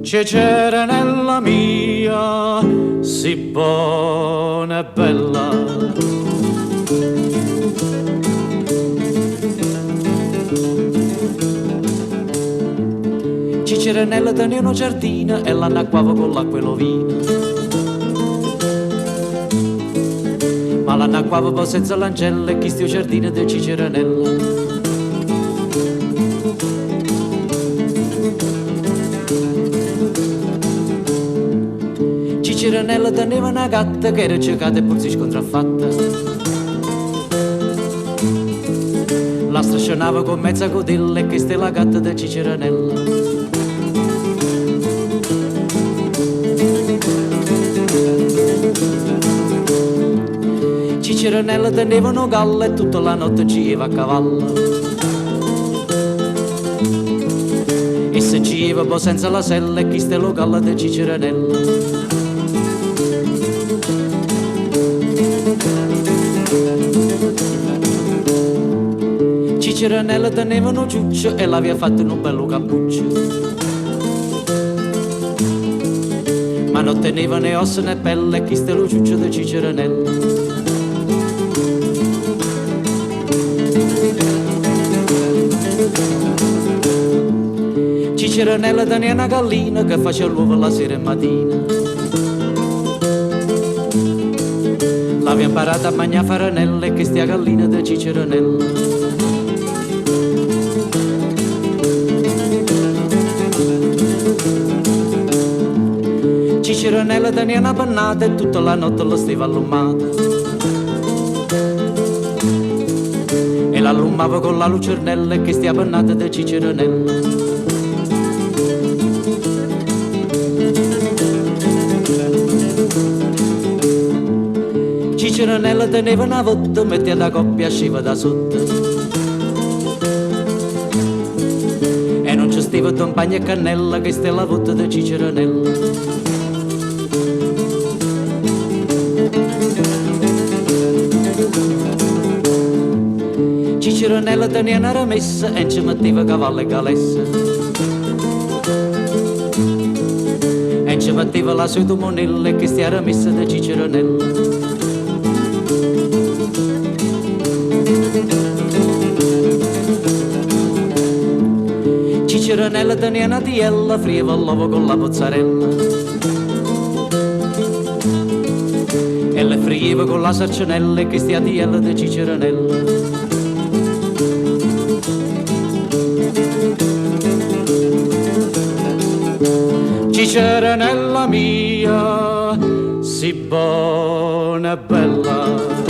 Cicerenella mia, sì buona e bella. Cicerenella tenia una giardina e l'annacquava con l'acqua e l'ovina. Ma l'annacquava poi senza l'ancella e chi stia giardino di Cicerenella. Cicerenella teneva una gatta che era cercata e pur si scontraffatta. La strascionava con mezza codilla e questa è la gatta di Cicerenella. Cicerenella teneva una galla e tutta la notte ci iva a cavallo. E se ci iva poi senza la sella e questa è la galla di Cicerenella. Cicerenella teneva un ciuccio e l'aveva fatto in un bello cappuccio. Ma non teneva né ossa né pelle e questo è lo ciuccio di Cicerenella. Cicerenella tenia una gallina che faceva l'uovo la sera e mattina. L'aveva imparata a mangiare faranelle e questa è la gallina di Cicerenella. Cicerenella tenia una pannata e tutta la notte lo stava allumata. E l'allumava con la lucernella e questa è la pannata di Cicerenella. Cicerenella teneva una votta, metteva da coppia e sciva da sotto. E non ci stava compagna e cannella, questa è la votta di Cicerenella. Cicerenella tenia una ramessa e ci metteva cavallo e galessa. E ci metteva la sua monella e questa è la ramessa di Cicerenella. Cicerenella tenia una tiella, frieva l'uovo con la mozzarella. E le frieva con la sarcinella e questa è la tiella di Cicerenella. Cicerenella mia, sì buona e bella.